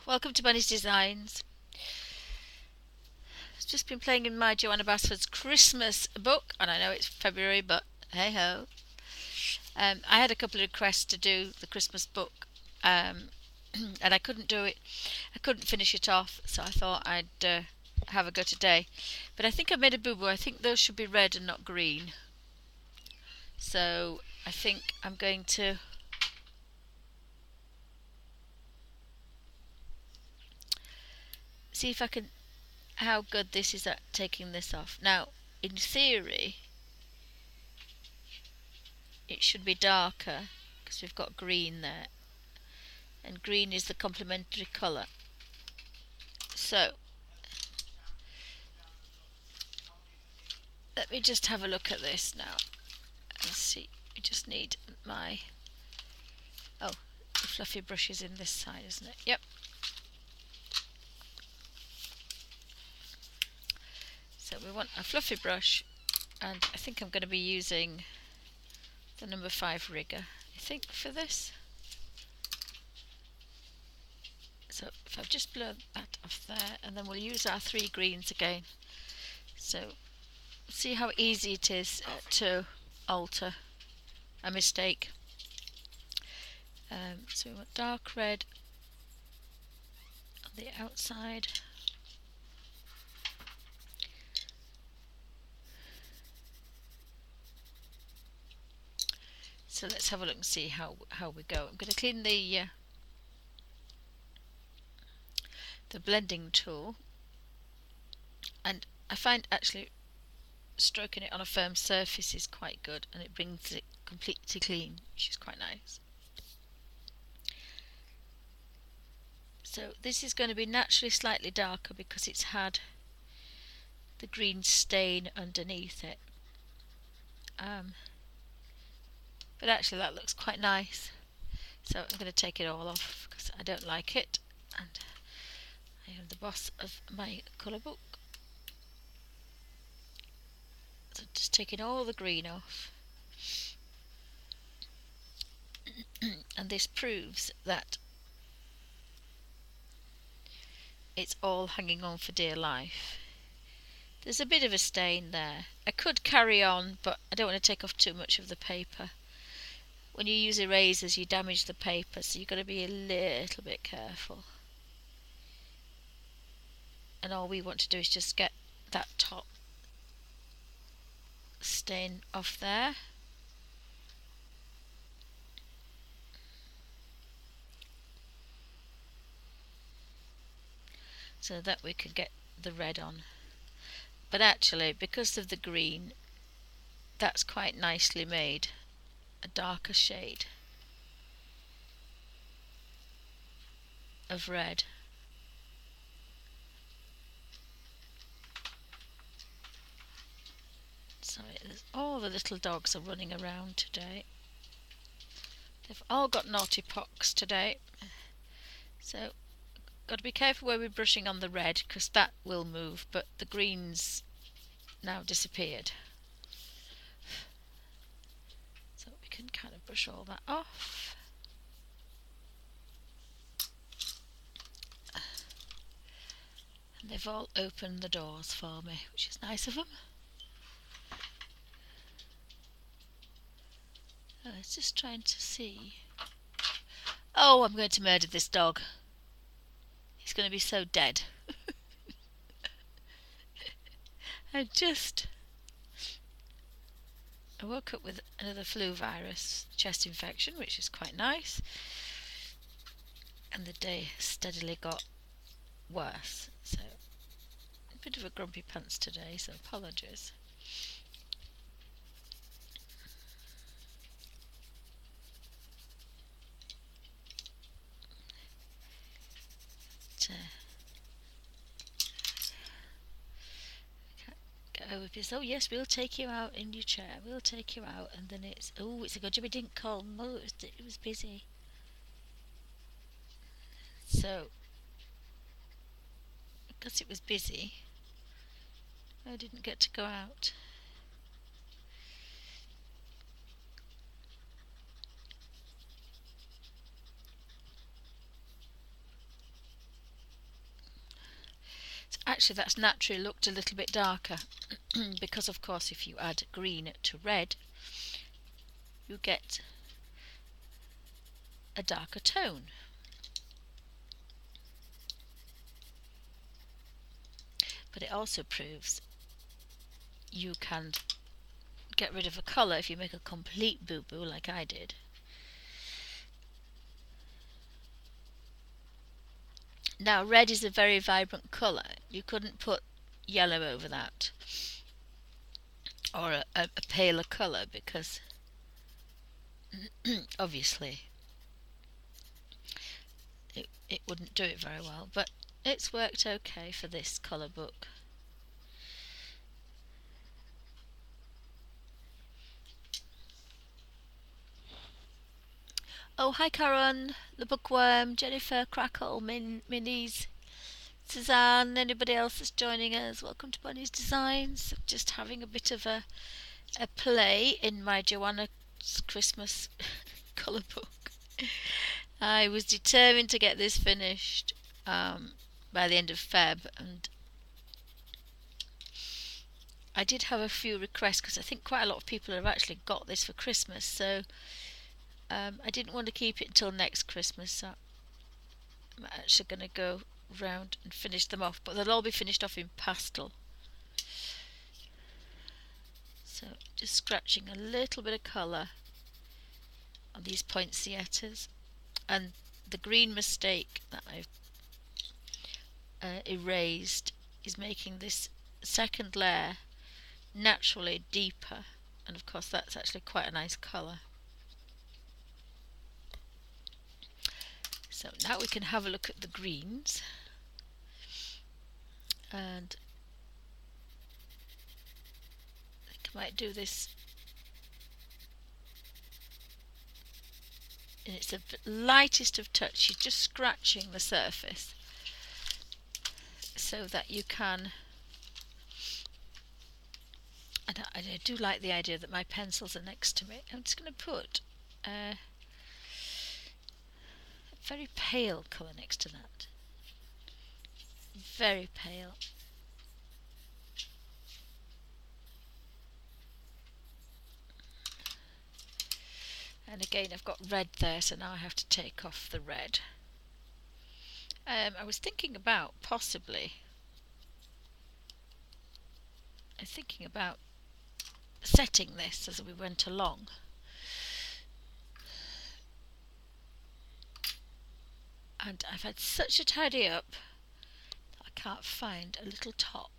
Welcome to Bunny's Designs. I've just been playing in my Johanna Basford's Christmas book, and I know it's February, but hey ho. I had a couple of requests to do the Christmas book, and I couldn't do it. I couldn't finish it off, so I thought I'd have a go today. But I think I made a boo boo. I think those should be red and not green. So I think I'm going to see if I can how good this is at taking this off. Now, in theory, it should be darker because we've got green there, and green is the complementary colour. So let me just have a look at this now and see. We just need my the fluffy brush is in this side, isn't it? Yep. So we want a fluffy brush, and I think I'm going to be using the number 5 rigger, I think, for this. So if I've just blurred that off there, and then we'll use our 3 greens again. So see how easy it is to alter a mistake. So we want dark red on the outside. So let's have a look and see how we go. I'm going to clean the blending tool, and I find actually stroking it on a firm surface is quite good, and it brings it completely clean, which is quite nice. So this is going to be naturally slightly darker because it's had the green stain underneath it. But actually that looks quite nice. So I'm going to take it all off because I don't like it, and I am the boss of my colour book. So just taking all the green off. And this proves that it's all hanging on for dear life. There's a bit of a stain there. I could carry on, but I don't want to take off too much of the paper. When you use erasers, you damage the paper, so you've got to be a little bit careful. And all we want to do is just get that top stain off there. So that we can get the red on. But actually, because of the green, that's quite nicely made. A darker shade of red. So all the little dogs are running around today. They've all got naughty pox today. So got to be careful where we're brushing on the red, because that will move, but the green's now disappeared. So we can kind of brush all that off. And they've all opened the doors for me, which is nice of them. I was just trying to see. Oh, I'm going to murder this dog. He's going to be so dead. I woke up with another flu virus, chest infection, which is quite nice. And the day steadily got worse. So, a bit of a grumpy pants today, so apologies. Over this. Oh yes, we'll take you out in your chair. We'll take you out, and then it's a good job it didn't come. Oh, it was busy. So because it was busy, I didn't get to go out. actually that's naturally looked a little bit darker because of course if you add green to red you get a darker tone. But it also proves you can get rid of a colour if you make a complete boo-boo like I did. Now red is a very vibrant colour. You couldn't put yellow over that or a paler colour because obviously it wouldn't do it very well, but it's worked okay for this colour book. Oh, hi Karen, the bookworm, Jennifer, Crackle, Minis, Suzanne, anybody else that's joining us, welcome to Bunny's Designs. Just having a bit of a play in my Johanna's Christmas colour book. I was determined to get this finished by the end of Feb, and I did have a few requests because I think quite a lot of people have actually got this for Christmas, so I didn't want to keep it until next Christmas, so I'm actually going to go round and finish them off, but they'll all be finished off in pastel. So just scratching a little bit of colour on these poinsettias, and the green mistake that I've erased is making this second layer naturally deeper, and of course that's actually quite a nice colour. So now we can have a look at the greens, and I think I might do this in its lightest of touch. You're just scratching the surface so that you can, and I do like the idea that my pencils are next to me. I'm just going to put a very pale colour next to that. Very pale. And again I've got red there, so now I have to take off the red. I was thinking about setting this as we went along. And I've had such a tidy up that I can't find a little top.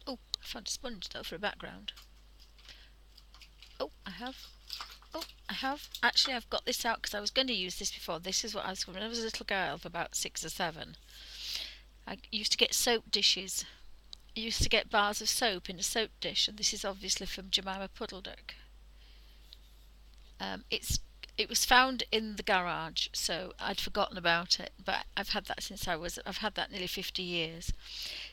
Oh, I found a sponge though for a background. Oh, I have. Actually, I've got this out because I was going to use this before. This is what I was when I was a little girl, of about 6 or 7. I used to get soap dishes. I used to get bars of soap in a soap dish, and this is obviously from Jemima Puddleduck. It was found in the garage, so I'd forgotten about it, but I've had that I've had that nearly 50 years.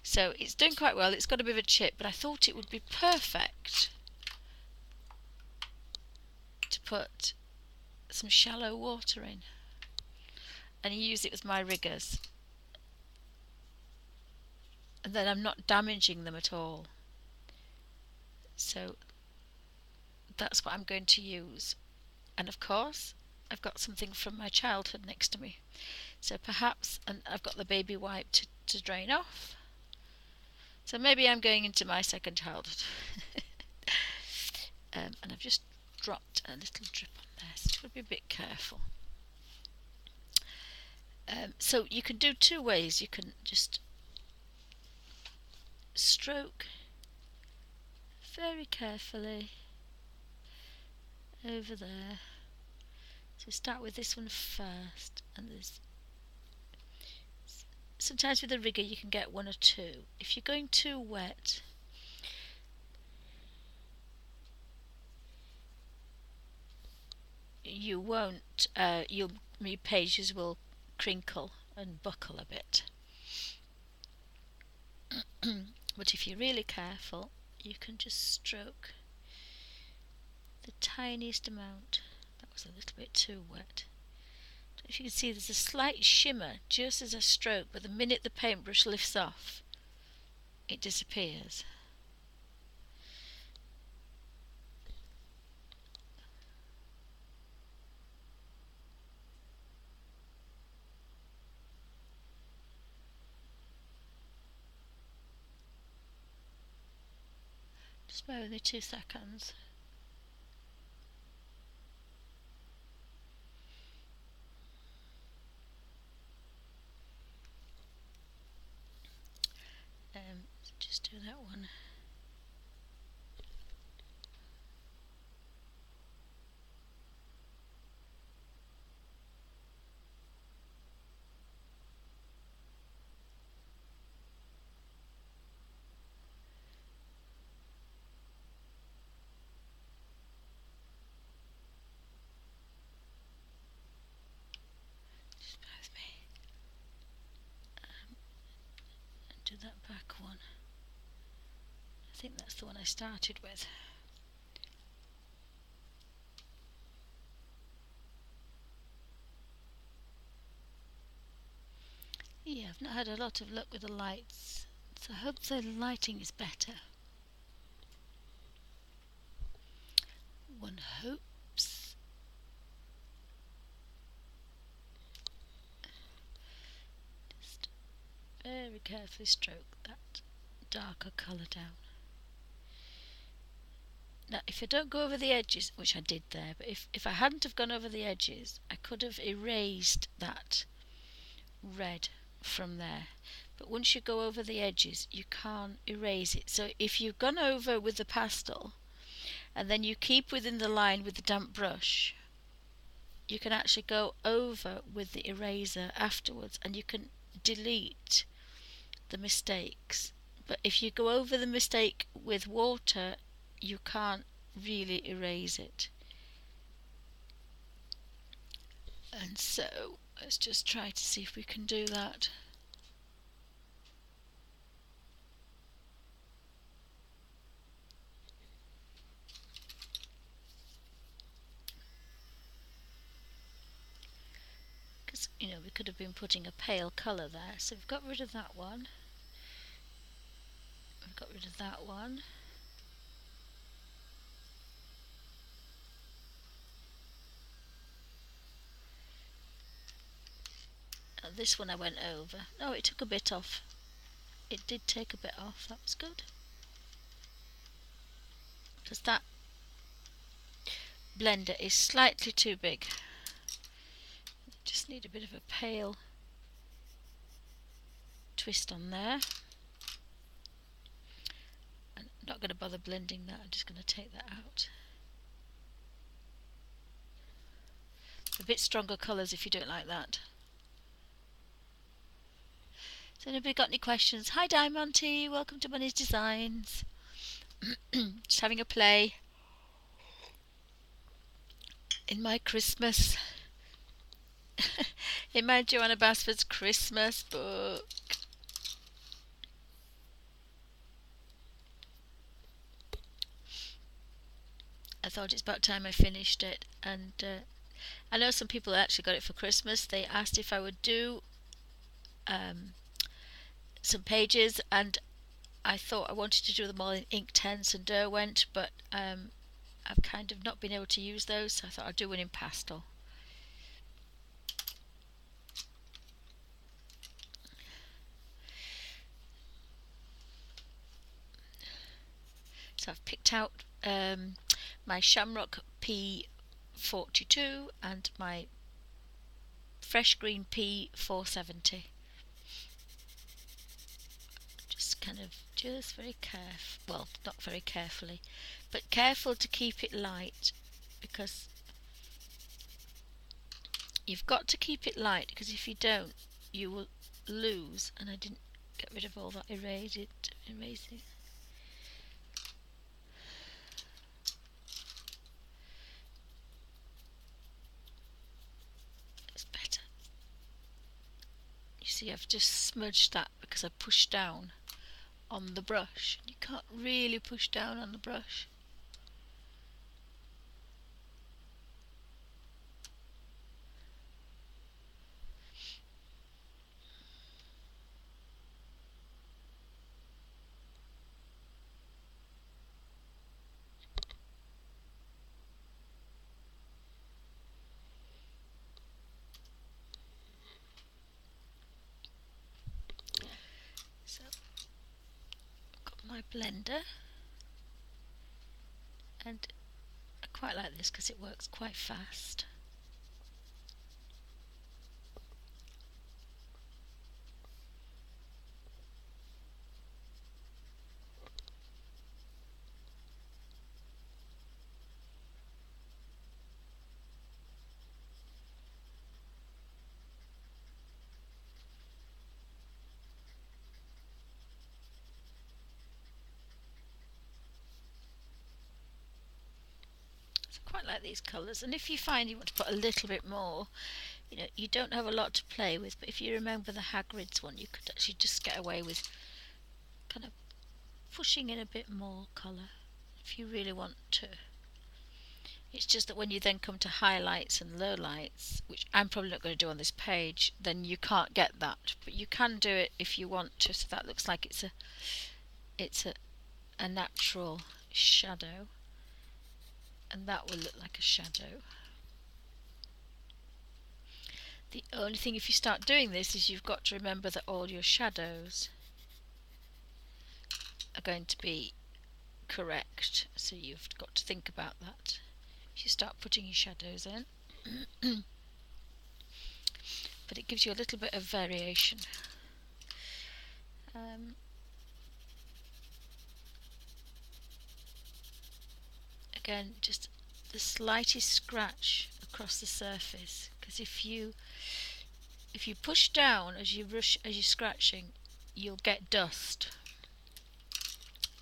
So it's doing quite well. It's got a bit of a chip, but I thought it would be perfect to put some shallow water in and use it with my riggers, and then I'm not damaging them at all. So that's what I'm going to use. And of course I've got something from my childhood next to me, so perhaps, and I've got the baby wipe to drain off, so maybe I'm going into my second childhood. And I've just dropped a little drip on there, so you've got to be a bit careful. So you can do 2 ways. You can just stroke very carefully over there. So start with this one first, and there's sometimes with a rigger you can get 1 or 2. If you're going too wet, you won't. Your pages will crinkle and buckle a bit. But if you're really careful, you can just stroke the tiniest amount. That was a little bit too wet. If you can see, there's a slight shimmer just as I stroke, but the minute the paintbrush lifts off, it disappears. Just bear with me 2 seconds. Just do that one. Just bear with me. And do that back one. I think that's the one I started with. Yeah, I've not had a lot of luck with the lights, so I hope the lighting is better. One hopes. Just very carefully stroke that darker colour down. Now, if I don't go over the edges, which I did there, but if I hadn't have gone over the edges, I could have erased that red from there. But once you go over the edges, you can't erase it. So if you've gone over with the pastel, and then you keep within the line with the damp brush, you can actually go over with the eraser afterwards, and you can delete the mistakes. But if you go over the mistake with water, you can't really erase it. And so let's just try to see if we can do that. Because, you know, we could have been putting a pale colour there. So we've got rid of that one. We've got rid of that one. This one I went over. No, it took a bit off. It did take a bit off. That was good. Because that blender is slightly too big. Just need a bit of a pale twist on there. I'm not going to bother blending that. I'm just going to take that out. A bit stronger colours if you don't like that. So anybody got any questions? Hi Diamonty, welcome to Bunny's Designs. Just having a play in my Christmas, in my Johanna Basford's Christmas book. I thought it's about time I finished it, and I know some people actually got it for Christmas. They asked if I would do some pages, and I thought I wanted to do them all in Inktense and Derwent, but I've kind of not been able to use those, so I thought I'd do one in pastel. So I've picked out my Shamrock P42 and my Fresh Green P470. Just kind of, just very careful, well, not very carefully, but careful to keep it light, because you've got to keep it light, because if you don't, you will lose. And I didn't get rid of all that erasing. It's better. You see, I've just smudged that because I pushed down on the brush. You can't really push down on the brush. blender, and I quite like this because it works quite fast. So I quite like these colours, and if you find you want to put a little bit more, you know, you don't have a lot to play with, but if you remember the Hagrid's one, you could actually just get away with kind of pushing in a bit more colour if you really want to. It's just that when you then come to highlights and lowlights, which I'm probably not going to do on this page, then you can't get that, but you can do it if you want to. So that looks like it's a natural shadow, and that will look like a shadow. The only thing if you start doing this is you've got to remember that all your shadows are going to be correct, so you've got to think about that if you start putting your shadows in. But it gives you a little bit of variation. Again, just the slightest scratch across the surface, because if you push down as you're scratching, you'll get dust,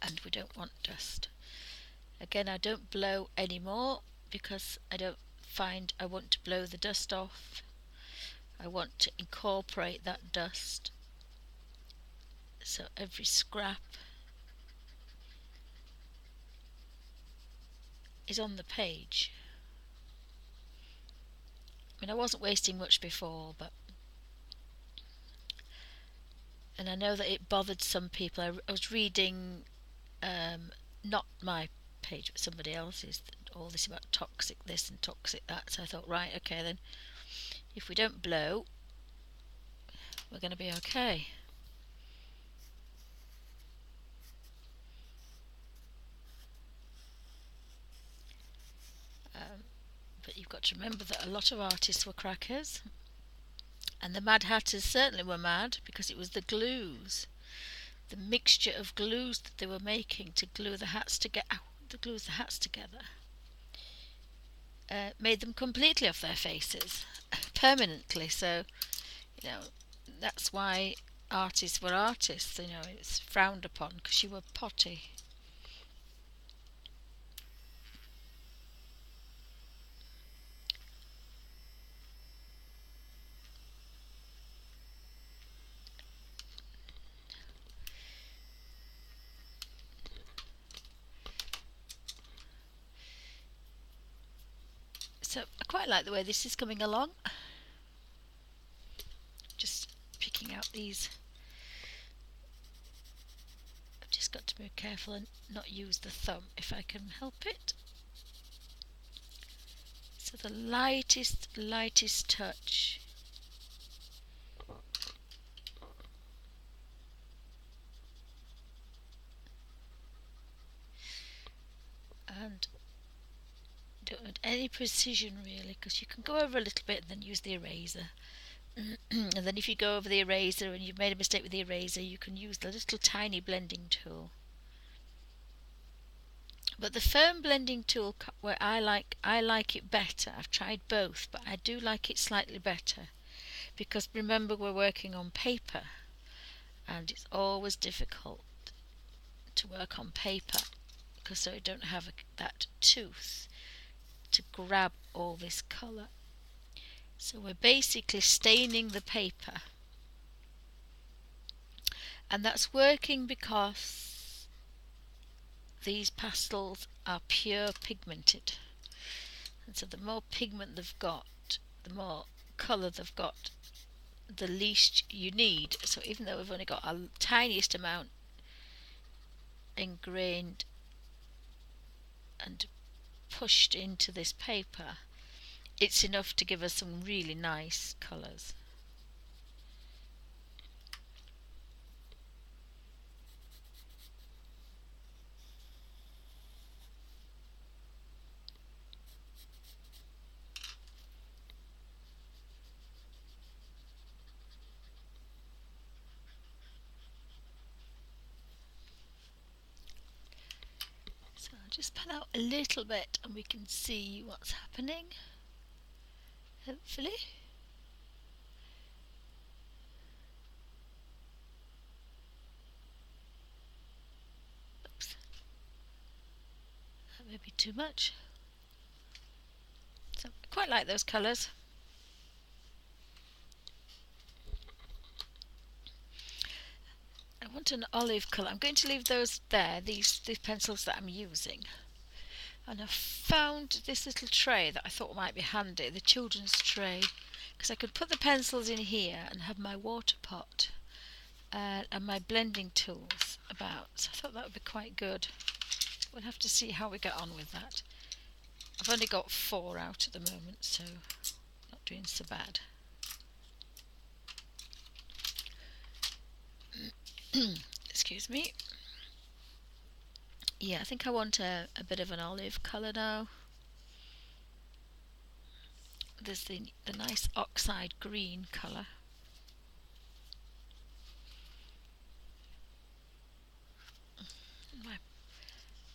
and we don't want dust. Again, I don't blow anymore because I don't find I want to blow the dust off. I want to incorporate that dust, so every scrap is on the page. I mean, I wasn't wasting much before, and I know that it bothered some people. I was reading, not my page, but somebody else's, all this about toxic this and toxic that. So I thought, right, okay, then if we don't blow, we're going to be okay. But you've got to remember that a lot of artists were crackers, and the Mad Hatters certainly were mad, because it was the glues, the mixture of glues that they were making to glue the hats together, made them completely off their faces, permanently. So, you know, that's why artists were artists. You know, it's frowned upon because you were potty. So I quite like the way this is coming along. Just picking out these. I've just got to be careful and not use the thumb if I can help it. So the lightest touch. And don't want any precision really, because you can go over a little bit and then use the eraser. And then if you go over the eraser and you've made a mistake with the eraser, you can use the little tiny blending tool. But the firm blending tool, where I like it better. I've tried both, but I do like it slightly better, because remember, we're working on paper, and it's always difficult to work on paper because I don't have that tooth to grab all this colour. So we're basically staining the paper, and that's working because these pastels are pure pigmented, and so the more pigment they've got, the more colour they've got, the least you need. So even though we've only got a tiniest amount ingrained and pushed into this paper, it's enough to give us some really nice colours. just pan out a little bit and we can see what's happening, hopefully. Oops, that may be too much. So I quite like those colours. I want an olive colour. I'm going to leave those there, these pencils that I'm using. And I found this little tray that I thought might be handy, the children's tray, because I could put the pencils in here and have my water pot and my blending tools about. So I thought that would be quite good. We'll have to see how we get on with that. I've only got 4 out at the moment, so not doing so bad. Excuse me. Yeah, I think I want a bit of an olive colour now. There's the nice oxide green colour. My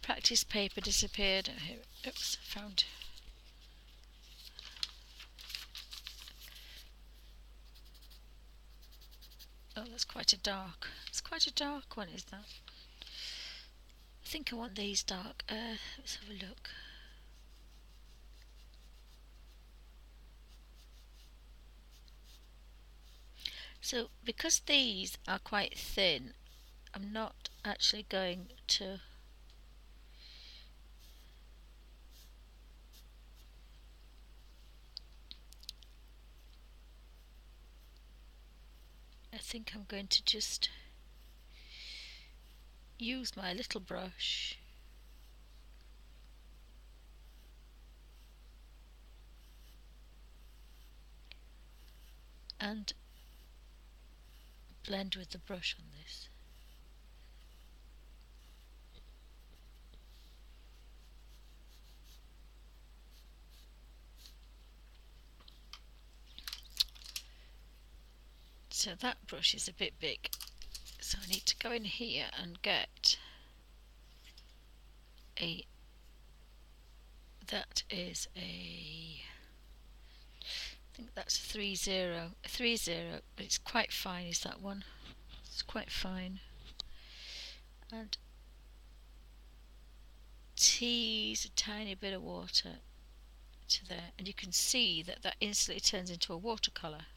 practice paper disappeared. Here, oops, found. Oh, that's quite a dark. It's quite a dark one, is that? I think I want these dark. Let's have a look. So, because these are quite thin, I'm not actually going to. I think I'm going to just use my little brush and blend with the brush on this. So that brush is a bit big, so I need to go in here and get a, that is a, I think that's a 30, but it's quite fine, is that one? It's quite fine. And tease a tiny bit of water to there, and you can see that that instantly turns into a watercolour.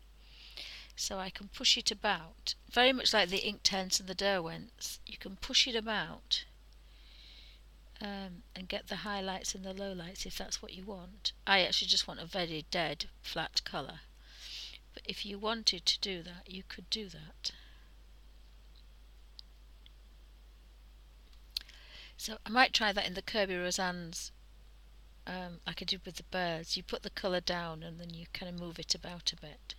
So I can push it about, very much like the Inktense and the Derwents. You can push it about and get the highlights and the lowlights if that's what you want. I actually just want a very dead flat colour, but if you wanted to do that, you could do that. So I might try that in the Kirby Roseanne's, like I did with the birds. You put the colour down and then you kind of move it about a bit.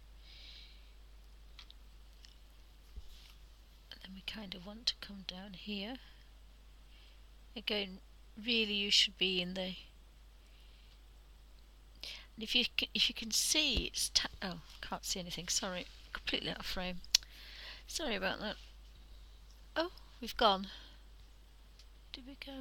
And then we kind of want to come down here. Again, really you should be in the... And if you can see, it's... oh, can't see anything, sorry. Completely out of frame. Sorry about that. Oh, we've gone. Did we go?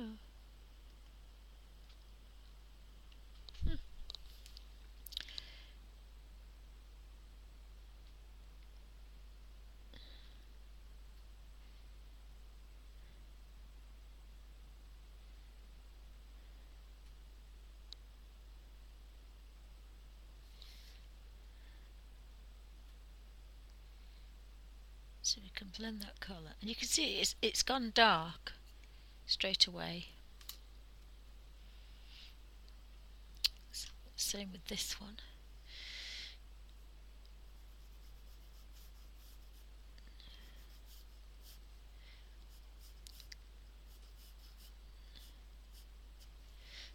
So we can blend that colour, and you can see it's gone dark straight away. Same with this one.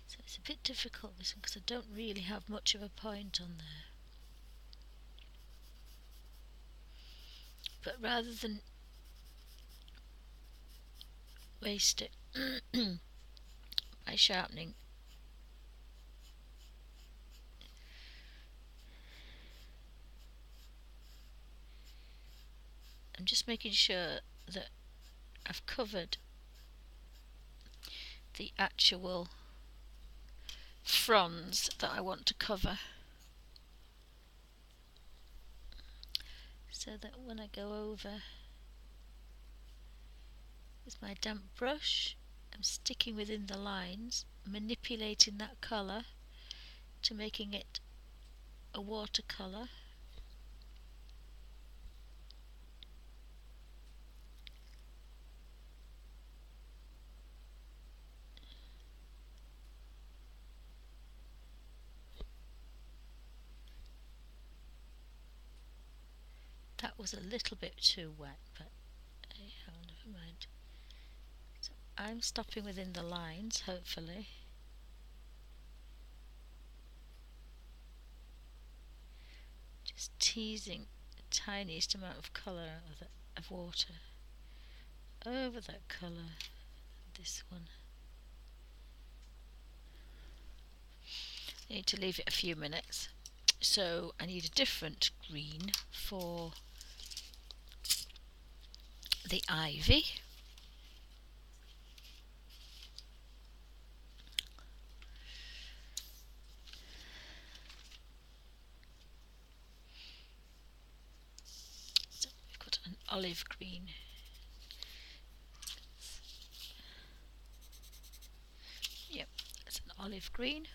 So it's a bit difficult this one because I don't really have much of a point on there. But rather than waste it by sharpening, I'm just making sure that I've covered the actual fronds that I want to cover, so that when I go over with my damp brush, I'm sticking within the lines, manipulating that colour to making it a watercolour. That was a little bit too wet, but anyhow, never mind. So I'm stopping within the lines, hopefully. Just teasing the tiniest amount of colour out of water over that colour, this one. I need to leave it a few minutes. So I need a different green for the ivy. So we've got an olive green. Yep, it's an olive green.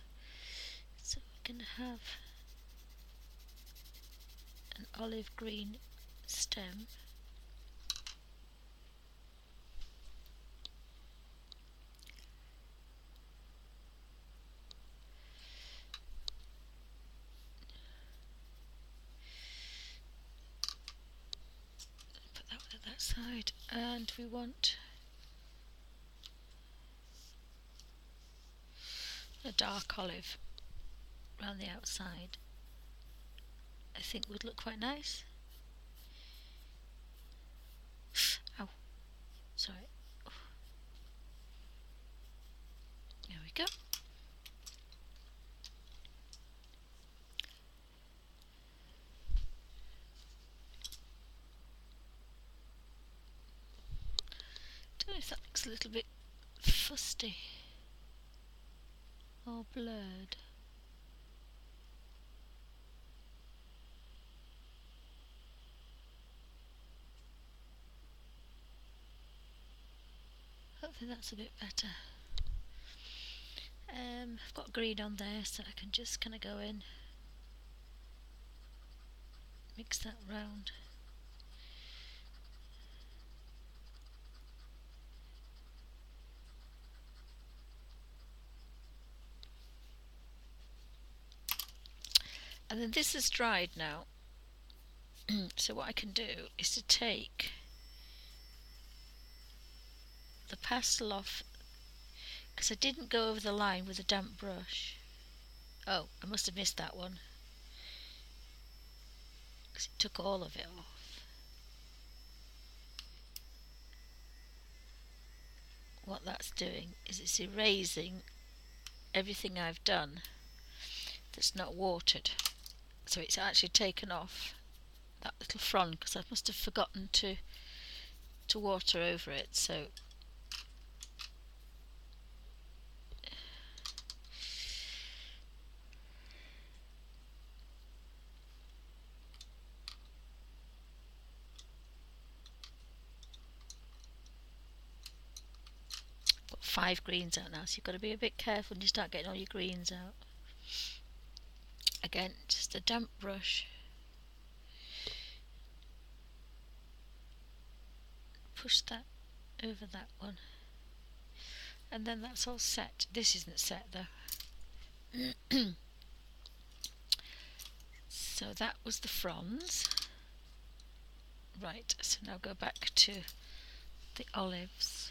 So we're going to have an olive green stem. Put that one at that side, and we want a dark olive around the outside. I think would look quite nice. Ow, sorry. There we go. Don't know if that looks a little bit fusty or blurred. Hopefully that's a bit better. I've got green on there, so I can just kind of go in, mix that round. And then this is dried now. So what I can do is to take the pastel off, because I didn't go over the line with a damp brush. Oh, I must have missed that one, because it took all of it off. What that's doing is it's erasing everything I've done that's not watered. So it's actually taken off that little frond, because I must have forgotten to water over it. So got 5 greens out now, so you've got to be a bit careful when you start getting all your greens out. Again, just a damp brush. Push that over that one, and then that's all set. This isn't set though. So that was the fronds. Right, so now go back to the olives.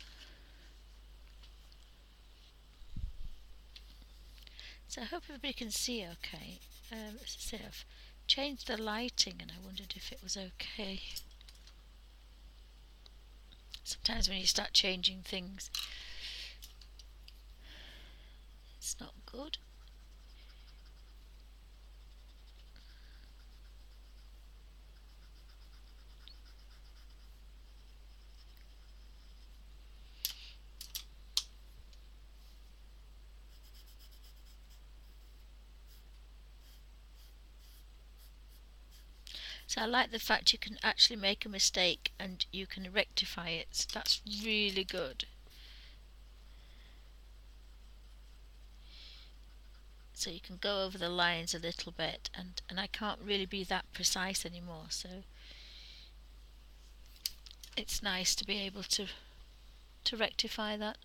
So I hope everybody can see okay. As I say, I've changed the lighting and I wondered if it was okay. Sometimes when you start changing things, it's not good. So I like the fact you can actually make a mistake and you can rectify it. So that's really good. So you can go over the lines a little bit, and I can't really be that precise anymore, so it's nice to be able to rectify that.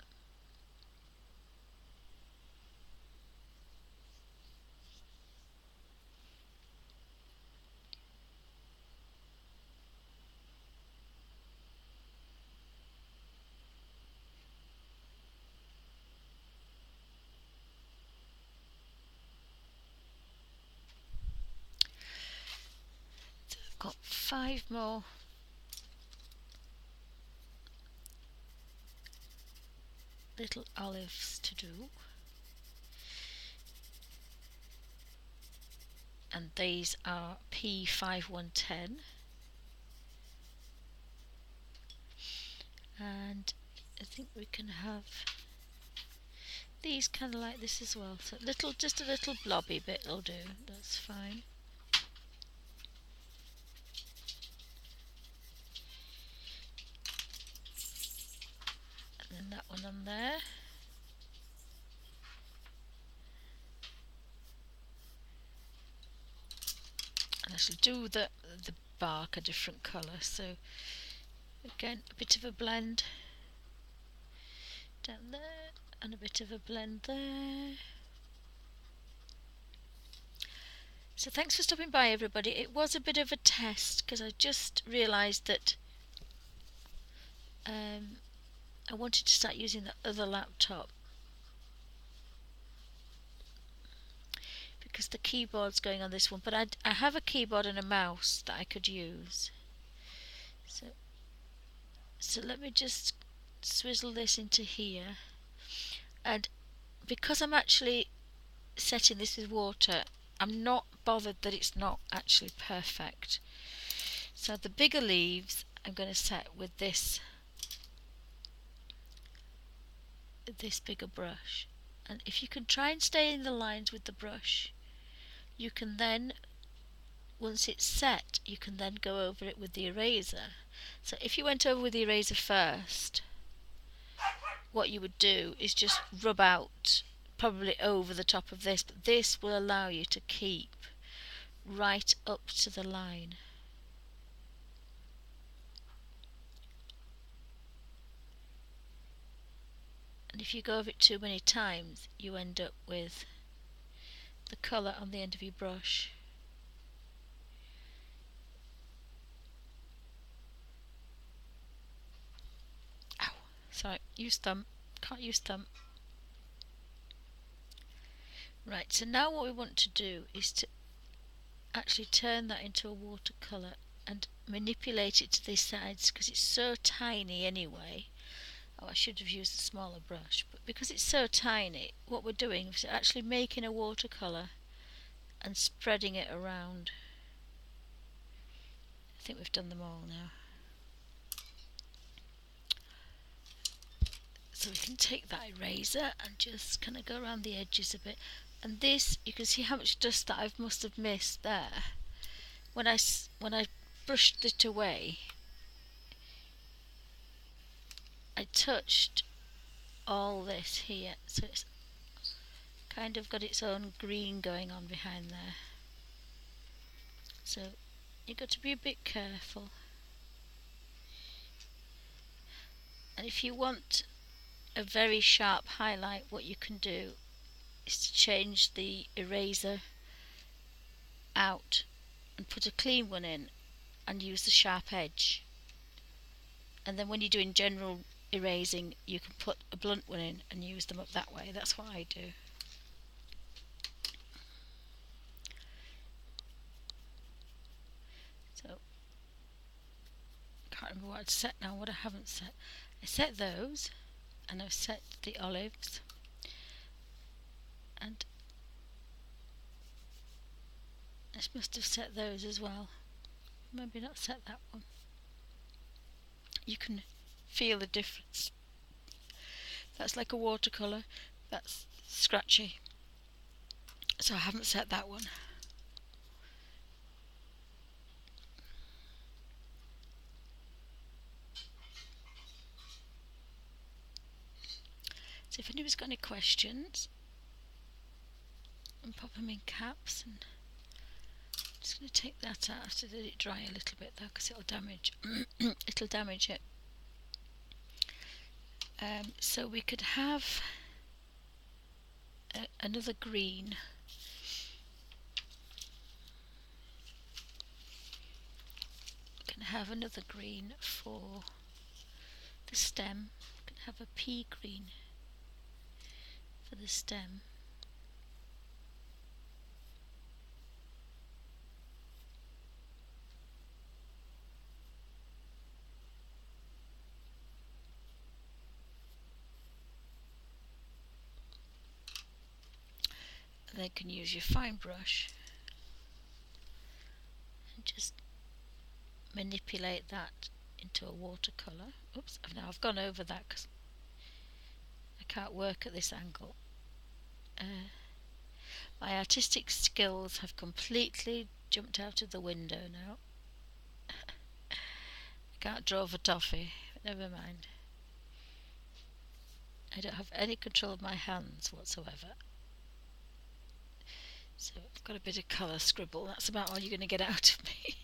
So I've got 5 more little olives to do, and these are P5110, and I think we can have these kind of like this as well, so just a little blobby bit will do, that's fine. And then that one on there. And I shall do the bark a different colour, so again a bit of a blend down there and a bit of a blend there. So thanks for stopping by, everybody. It was a bit of a test because I just realised that I wanted to start using the other laptop because the keyboard's going on this one, but I have a keyboard and a mouse that I could use. So let me just swizzle this into here, and because I'm actually setting this with water, I'm not bothered that it's not actually perfect. So the bigger leaves I'm going to set with this bigger brush, and if you can try and stay in the lines with the brush, you can then, once it's set, you can then go over it with the eraser. So if you went over with the eraser first, what you would do is just rub out probably over the top of this, but this will allow you to keep right up to the line. And if you go over it too many times, you end up with the colour on the end of your brush. Ow, sorry, use thumb, can't use thumb. Right, so now what we want to do is to actually turn that into a watercolour and manipulate it to these sides because it's so tiny anyway. Oh, I should have used a smaller brush, but because it's so tiny, what we're doing is actually making a watercolour and spreading it around. I think we've done them all now. So we can take that eraser and just kind of go around the edges a bit. And this, you can see how much dust that I must have missed there. When I brushed it away, I touched all this here, so it's kind of got its own green going on behind there. So you've got to be a bit careful. And if you want a very sharp highlight, what you can do is to change the eraser out and put a clean one in and use the sharp edge. And then when you're doing general erasing, you can put a blunt one in and use them up that way. That's what I do. So I can't remember what I'd set now, what I haven't set. I set those, and I've set the olives, and I must have set those as well. Maybe not set that one. You can feel the difference. That's like a watercolour, that's scratchy. So I haven't set that one. So if anybody's got any questions, and pop them in caps. And I'm just going to take that out to let it dry a little bit though, because it'll damage it'll damage it. So we could have another green. We can have another green for the stem. We can have a pea green for the stem. And then you can use your fine brush and just manipulate that into a watercolour. Oops, now I've gone over that because I can't work at this angle. My artistic skills have completely jumped out of the window now. I can't draw for toffee, but never mind. I don't have any control of my hands whatsoever. So I've got a bit of colour scribble. That's about all you're going to get out of me.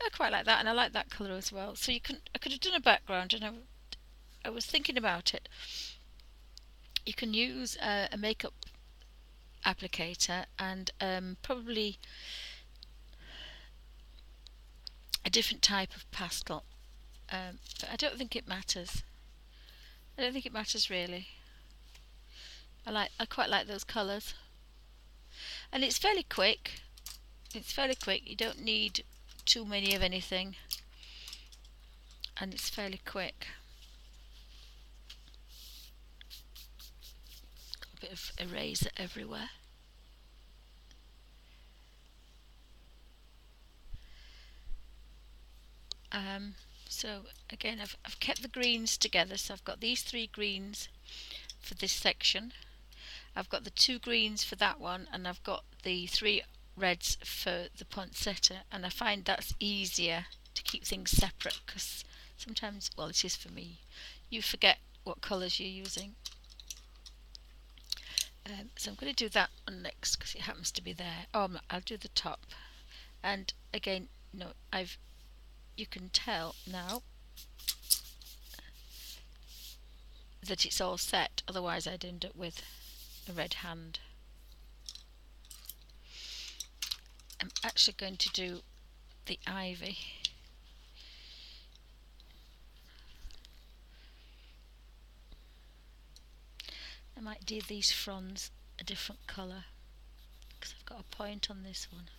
I quite like that, and I like that colour as well. So I could have done a background, and I was thinking about it. You can use a makeup applicator and probably a different type of pastel, but I don't think it matters. I don't think it matters really. I quite like those colours, and it's fairly quick. It's fairly quick. You don't need too many of anything, and it's fairly quick. Got a bit of eraser everywhere. So again, I've kept the greens together. So I've got these 3 greens for this section. I've got the 2 greens for that one, and I've got the 3 reds for the poinsettia, and I find that's easier to keep things separate, because sometimes, well, it is for me, you forget what colours you're using. So I'm going to do that one next because it happens to be there. Oh, I'll do the top, and again, no, you can tell now that it's all set, otherwise I'd end up with a red hand. I'm actually going to do the ivy. I might do these fronds a different colour because I've got a point on this one.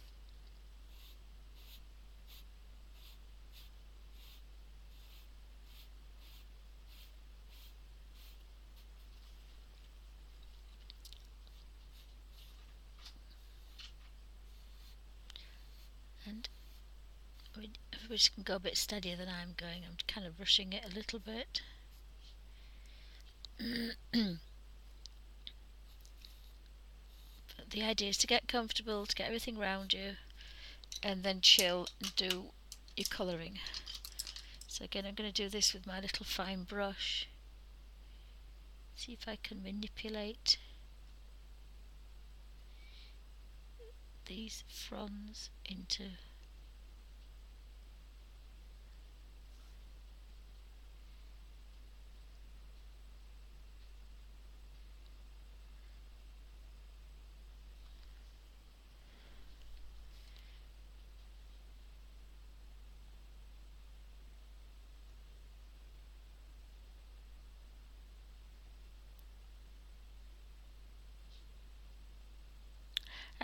And everybody can go a bit steadier than I'm going. I'm kind of rushing it a little bit. But the idea is to get comfortable, to get everything around you, and then chill and do your colouring. So again, I'm going to do this with my little fine brush. See if I can manipulate these fronds into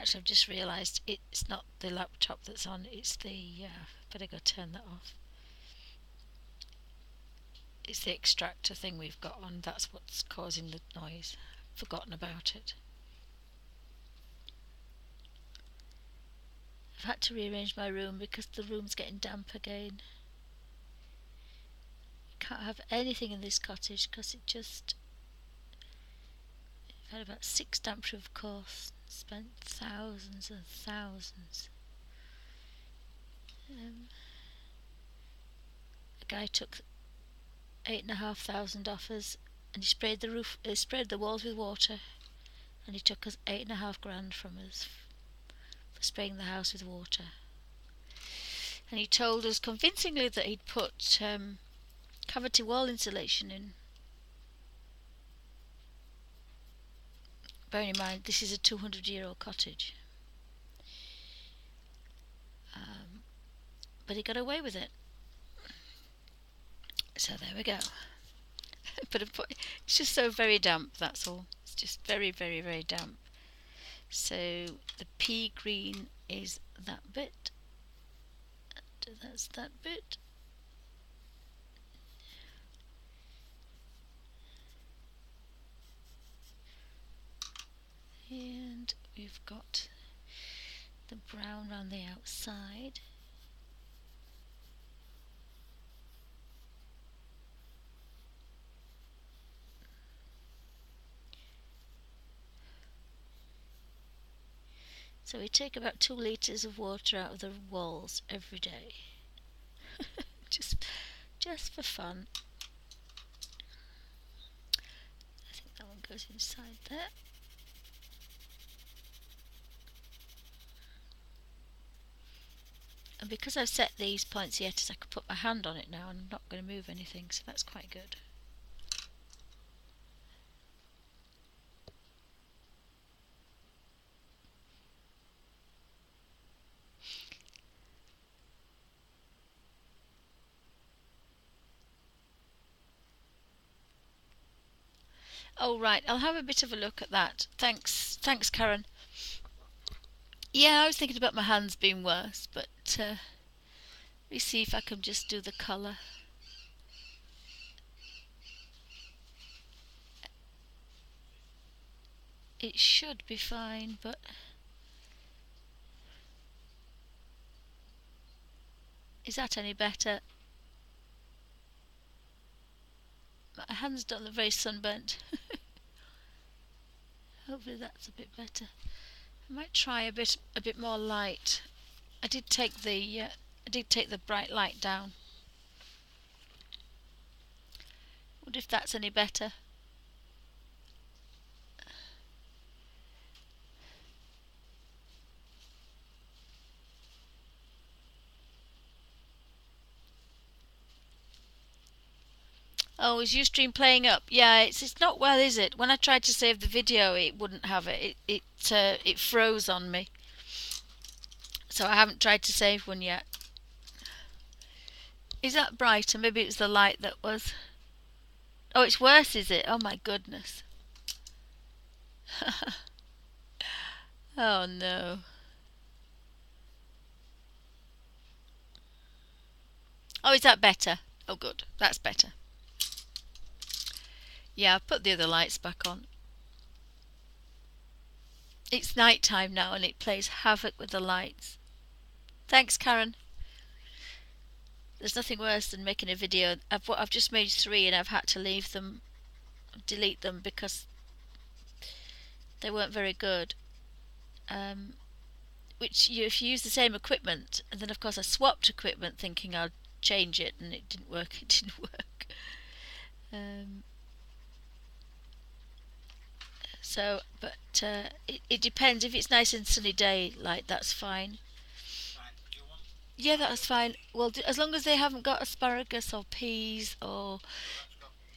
Actually, I've just realised it's not the laptop that's on, it's the, better go turn that off. It's the extractor thing we've got on, that's what's causing the noise. I've forgotten about it. I've had to rearrange my room because the room's getting damp again. Can't have anything in this cottage because it just... I've had about 6 damp-proof courses, spent thousands and thousands. A guy took 8,500 offers and he sprayed the walls with water, and he took us £8.5 from us for spraying the house with water. And he told us convincingly that he'd put cavity wall insulation in. Bearing in mind, this is a 200-year-old cottage. But he got away with it. So there we go. But it's just so very damp, that's all. It's just very, very, very damp. So the pea green is that bit. And that's that bit. And we've got the brown around the outside. So we take about 2 litres of water out of the walls every day. just for fun. I think that one goes inside there. And because I've set these poinsettias, I can put my hand on it now and I'm not going to move anything, so that's quite good. Oh right, I'll have a bit of a look at that. Thanks, Karen. Yeah, I was thinking about my hands being worse, but let me see if I can just do the colour. It should be fine, but is that any better? My hands don't look very sunburnt. Hopefully that's a bit better. I might try a bit more light. I did take the bright light down. Wonder if that's any better. Oh, is Ustream playing up? Yeah, it's not well, is it? When I tried to save the video, it wouldn't have it. It froze on me. So I haven't tried to save one yet. Is that brighter? Maybe it was the light that was. Oh, it's worse, is it? Oh my goodness. Oh no. Oh, is that better? Oh good, that's better. Yeah, I've put the other lights back on. It's night time now and it plays havoc with the lights. Thanks, Karen. There's nothing worse than making a video. I've just made 3 and I've had to delete them because they weren't very good. If you use the same equipment, and then of course I swapped equipment thinking I'd change it, and it didn't work. It depends. If it's nice and sunny day, like that's fine. Yeah, that's fine. Well, as long as they haven't got asparagus or peas or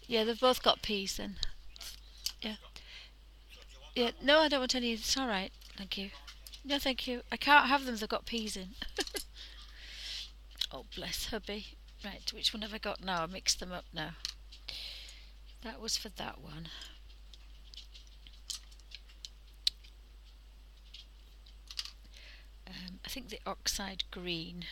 yeah, they've both got peas then. Yeah. Yeah. No, I don't want any. It's all right. Thank you. No, thank you. I can't have them. They've got peas in. Oh, bless hubby. Right, which one have I got now? I mixed them up now. That was for that one. I think the oxide green.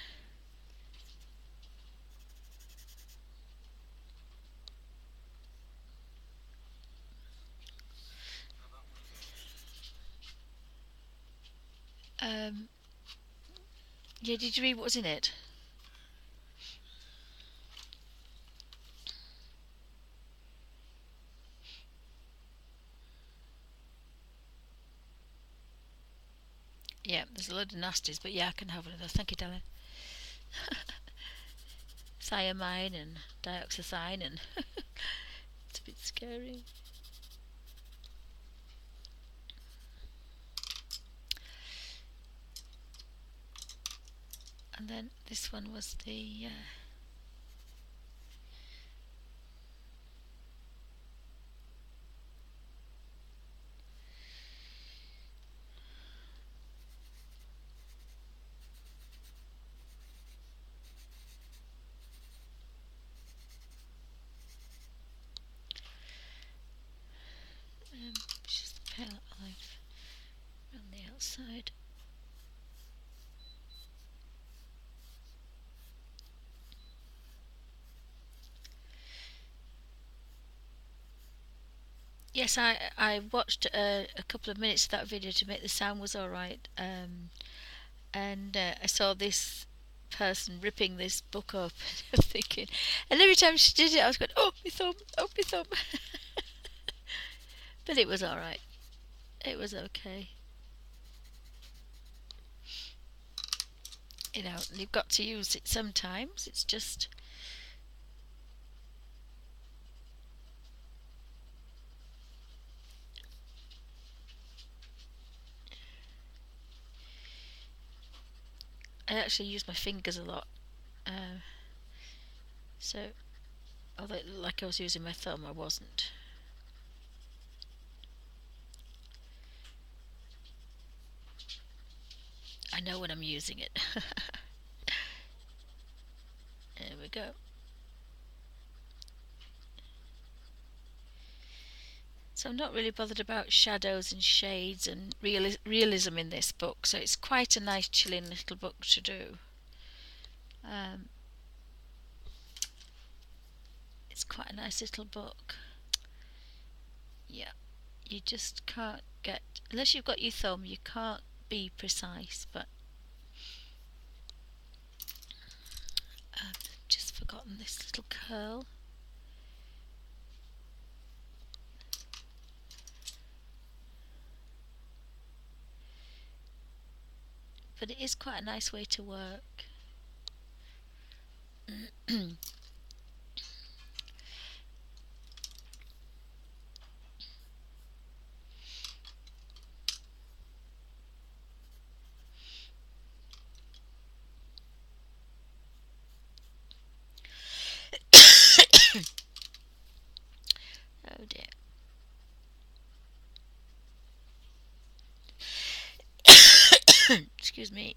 Yeah, did you read what was in it? Yeah, there's a load of nasties, but yeah, I can have one of those. Thank you, darling. Thiamine and dioxazine and it's a bit scary. And then this one was the just the pale olive on the outside. Yes, I watched a couple of minutes of that video to make the sound was all right. And I saw this person ripping this book up. I'm thinking, and every time she did it, I was going, "Oh, my thumb! Oh, my thumb!" But it was all right. It was okay. You've got to use it sometimes. It's just I actually use my fingers a lot. Uh, so, although it looked like I was using my thumb, I wasn't. I know when I'm using it. There we go. So I'm not really bothered about shadows and shades and realism in this book. So it's quite a nice, chilling little book to do. Um, it's quite a nice little book. Yeah, you just can't get, unless you've got your thumb, you can't be precise. But I've just forgotten this little curl. But it is quite a nice way to work. Oh dear. Excuse me.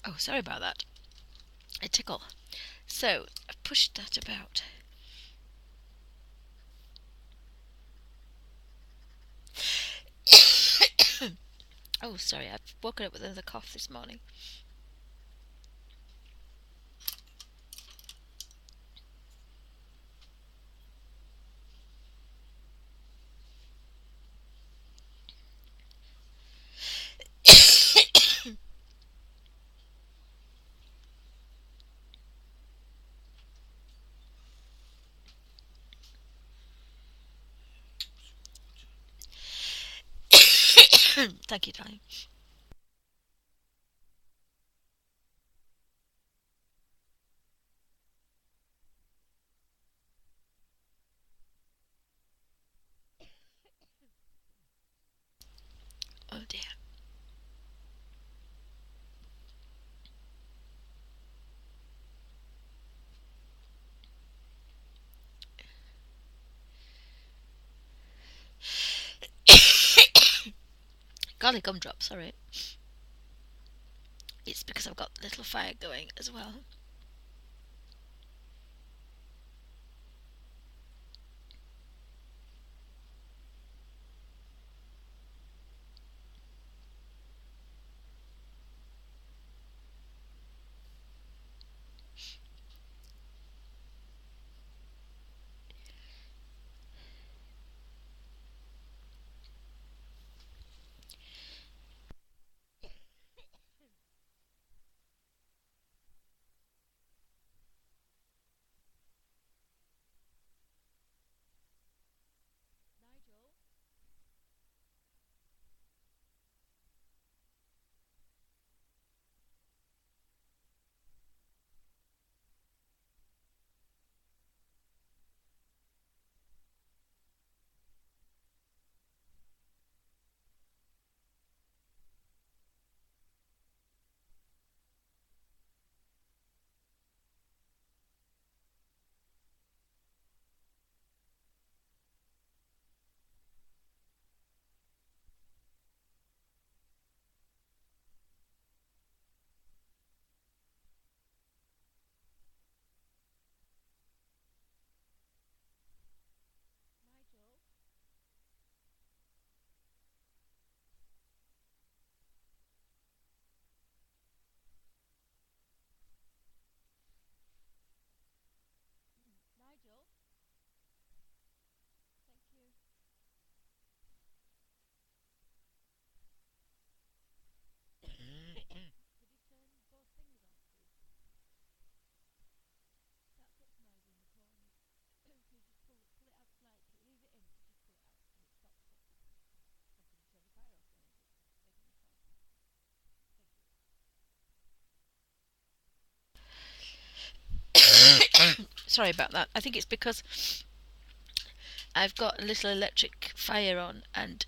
Oh, sorry about that. A tickle. So I've pushed that about. Oh, sorry, I've woken up with another cough this morning. Thank you, darling. Oh dear. Golly gumdrop, sorry. It's because I've got a little fire going as well. Sorry about that. I think it's because I've got a little electric fire on, and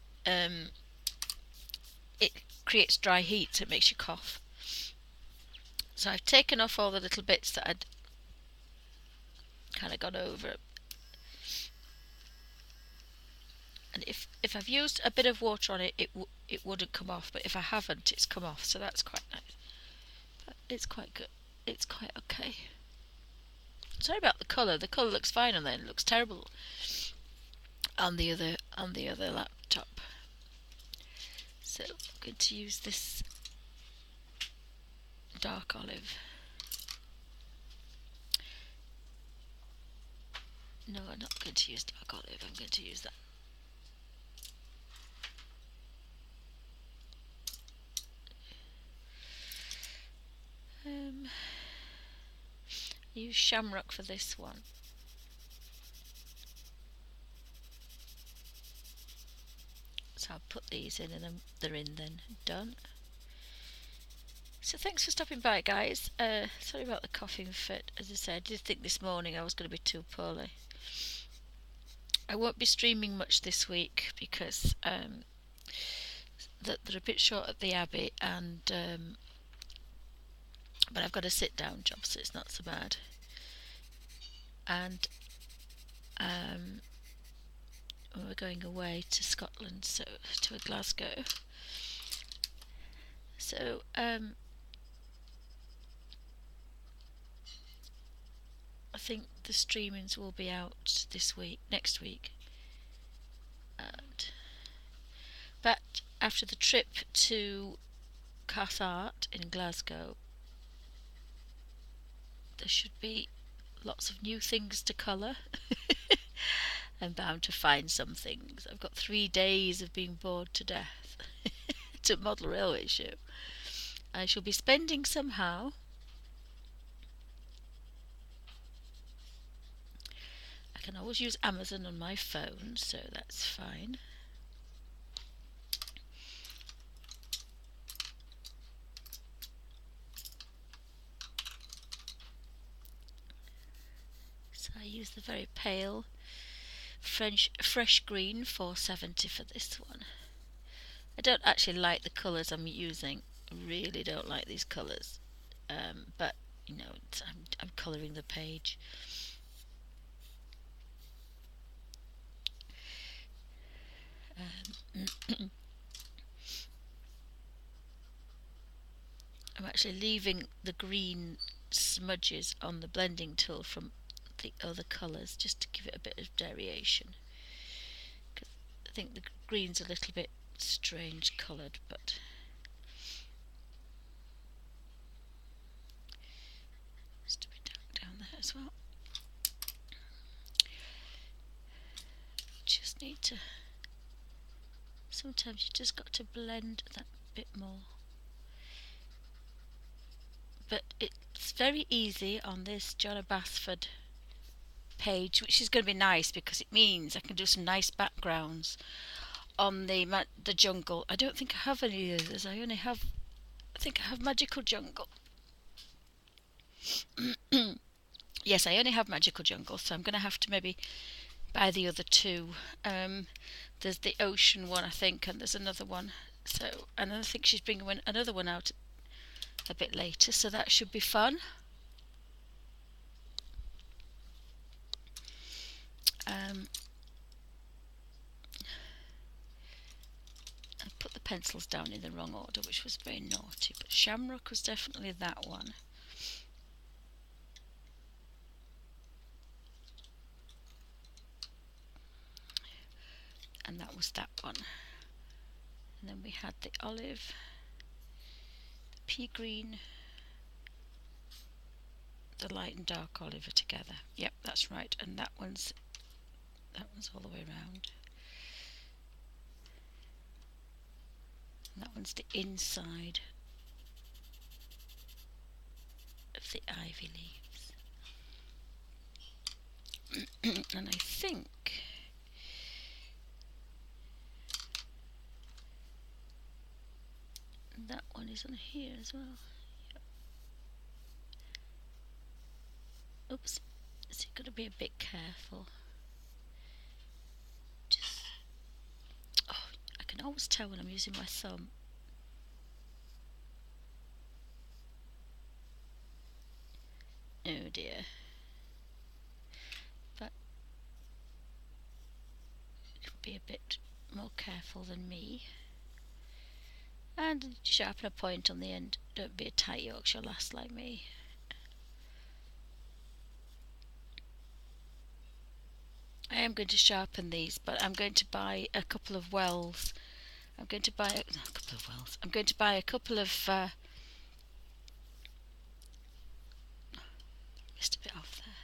it creates dry heat, so it makes you cough. So I've taken off all the little bits that I'd kind of gone over. And if I've used a bit of water on it, it wouldn't come off. But if I haven't, it's come off. So that's quite nice. But it's quite good. It's quite okay. Sorry about the colour. The colour looks fine on there. It looks terrible on the other laptop. So I'm going to use this dark olive. No, I'm not going to use dark olive. I'm going to use that. Use shamrock for this one. So I'll put these in, and then they're in then. Done. So thanks for stopping by, guys. Sorry about the coughing fit. As I said, I did think this morning I was going to be too poorly. I won't be streaming much this week because they're a bit short at the Abbey, and but I've got a sit-down job, so it's not so bad. And we're going away to Scotland, so to Glasgow. So I think the streamings will be out next week. But after the trip to Cathart in Glasgow, there should be lots of new things to colour. I'm bound to find some things. I've got 3 days of being bored to death to model railway show. I shall be spending somehow. I can always use Amazon on my phone, so that's fine. So I use the very pale fresh green 470 for this one. I don't actually like the colours I'm using. I really don't like these colours, but you know, I'm colouring the page. I'm actually leaving the green smudges on the blending tool from the other colours just to give it a bit of variation. I think the green's a little bit strange coloured, but just a bit dark down there as well. Just need to, sometimes you just got to blend that bit more. But it's very easy on this Johanna Basford page, which is going to be nice because it means I can do some nice backgrounds on the jungle. I don't think I have any of those. I think I have Magical Jungle. Yes, I only have Magical Jungle, so I'm going to have to maybe buy the other two. There's the ocean one, I think, and there's another one. So, and I think she's bringing another one out a bit later, so that should be fun. I put the pencils down in the wrong order, which was very naughty, but Shamrock was definitely that one. And that was that one. And then we had the olive, the pea green, the light and dark olive are together. Yep, that's right. And that one's all the way around. And that one's the inside of the ivy leaves. And I think that one is on here as well. Yep. Oops, So you've got to be a bit careful. Just, oh, I can always tell when I'm using my thumb. Oh dear. But you can be a bit more careful than me. And sharpen a point on the end. Don't be a tight Yorkshire lass like me. I am going to sharpen these, but I'm going to buy a couple of wells. I'm going to buy a couple of wells. I'm going to buy a couple of missed a bit off there.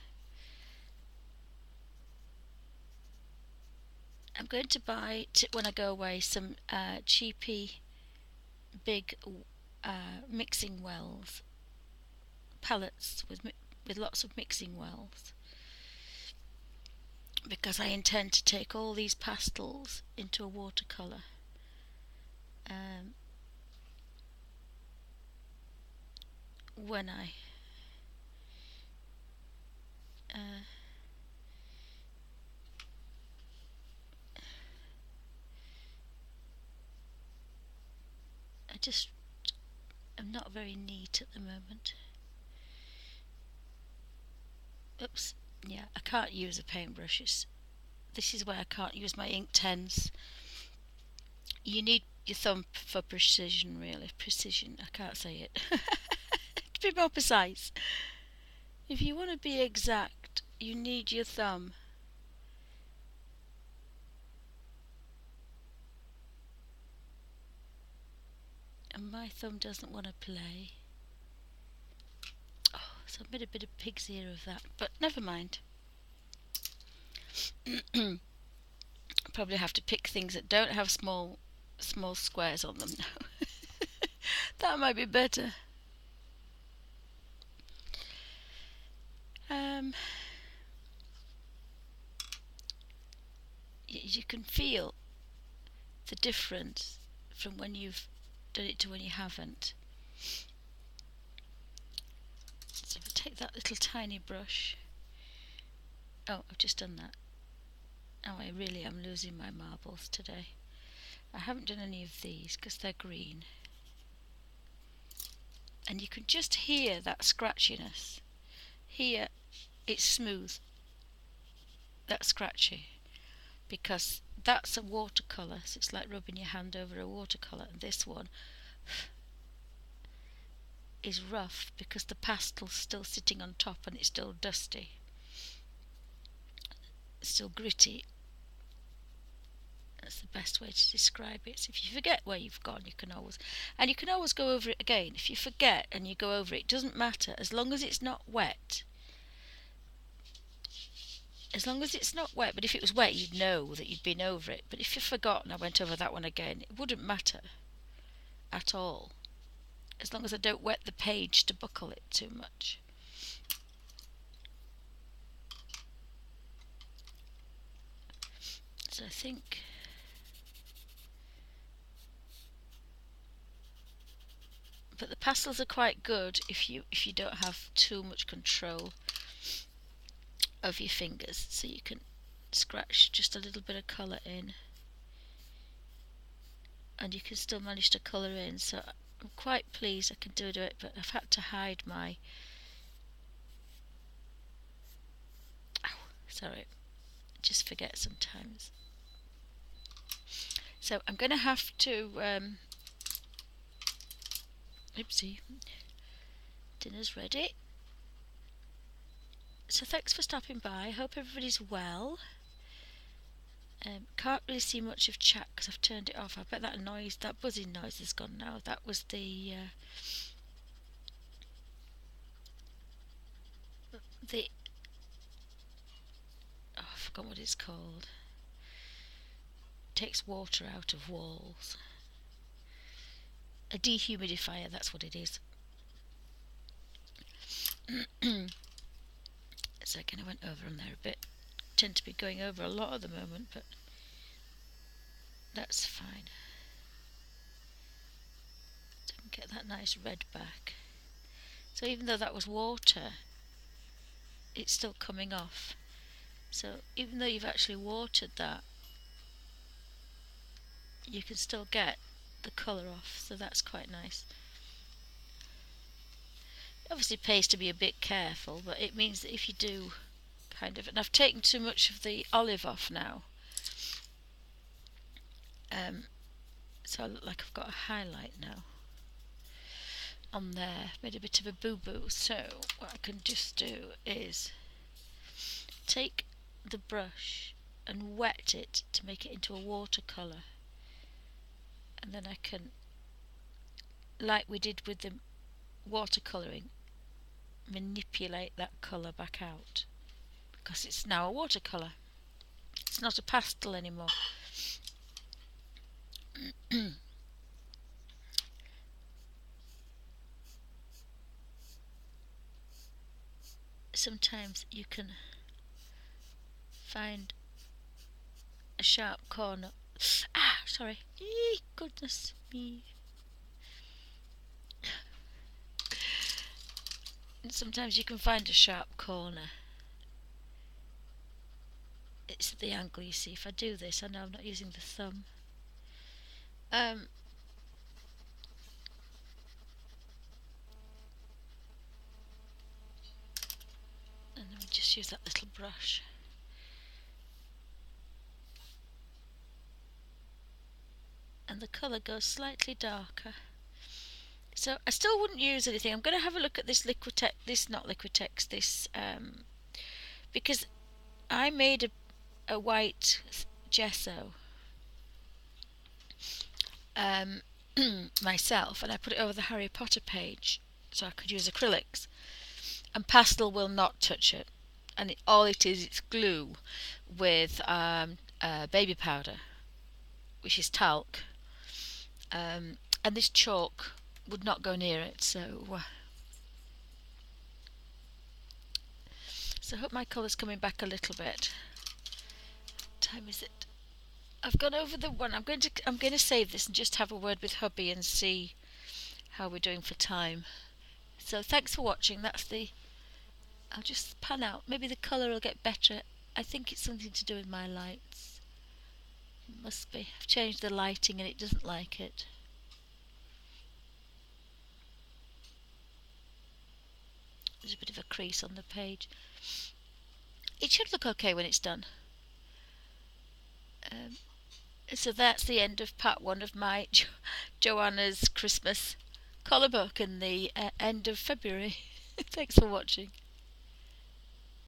I'm going to buy when I go away some cheapy big mixing wells, pallets with lots of mixing wells, because I intend to take all these pastels into a watercolour. When I just am not very neat at the moment. Oops, yeah, I can't use a paintbrush. This is where I can't use my Inktense. You need your thumb for precision, really. Precision, I can't say it. To be more precise. If you want to be exact, you need your thumb. And my thumb doesn't want to play. Oh, so I made a bit of pig's ear of that, but never mind. Probably have to pick things that don't have small squares on them now. That might be better. You can feel the difference from when you've done it to when you haven't. So if I take that little tiny brush. Oh, I've just done that. Oh, I really am losing my marbles today. I haven't done any of these because they're green. And you can just hear that scratchiness. Here it's smooth, that's scratchy, because that's a watercolour, so it's like rubbing your hand over a watercolour, and this one is rough because the pastel's still sitting on top and it's still dusty. It's still gritty. That's the best way to describe it. So if you forget where you've gone, you can always go over it again. If you forget and you go over it, it doesn't matter as long as it's not wet. As long as it's not wet, but if it was wet, you'd know that you'd been over it. But if you've forgotten, I went over that one again, it wouldn't matter at all. As long as I don't wet the page to buckle it too much. So I think but the pastels are quite good if you don't have too much control of your fingers, so you can scratch just a little bit of colour in and you can still manage to colour in. So I'm quite pleased I can do it, but I've had to hide my sorry, I just forget sometimes. So I'm going to have to oopsie, dinner's ready. So thanks for stopping by. I hope everybody's well. Can't really see much of chat because I've turned it off. I bet that buzzing noise is gone now. That was the oh, I forgot what it's called. Takes water out of walls. A dehumidifier, that's what it is. So again, I went over on there a bit. Tend to be going over a lot at the moment, but that's fine. So I can get that nice red back. So even though that was water, it's still coming off. So even though you've actually watered that, you can still get the colour off, so that's quite nice. It obviously pays to be a bit careful, but it means that if you do kind of, and I've taken too much of the olive off now, so I look like I've got a highlight now on there, made a bit of a boo-boo. So what I can just do is take the brush and wet it to make it into a watercolour, and then I can, like we did with the watercolouring, manipulate that colour back out, because it's now a watercolour, it's not a pastel anymore. Sometimes you can find a sharp corner. Sorry. Goodness me. And sometimes you can find a sharp corner. It's the angle, you see. If I do this, I know I'm not using the thumb. And then we just use that little brush. And the colour goes slightly darker. So I still wouldn't use anything. I'm going to have a look at this Liquitex, because I made a white gesso myself, and I put it over the Harry Potter page so I could use acrylics, and pastel will not touch it, and all it is, it's glue with baby powder, which is talc, and this chalk would not go near it. So I hope my colour's coming back a little bit. What time is it? I've gone over the one. I'm going to save this and just have a word with hubby and see how we're doing for time. So thanks for watching. I'll just pan out. Maybe the colour will get better. I think it's something to do with my lights. It must be. I've changed the lighting and it doesn't like it. There's a bit of a crease on the page. It should look okay when it's done. So that's the end of part 1 of my Johanna's Christmas colour book and the end of February. Thanks for watching.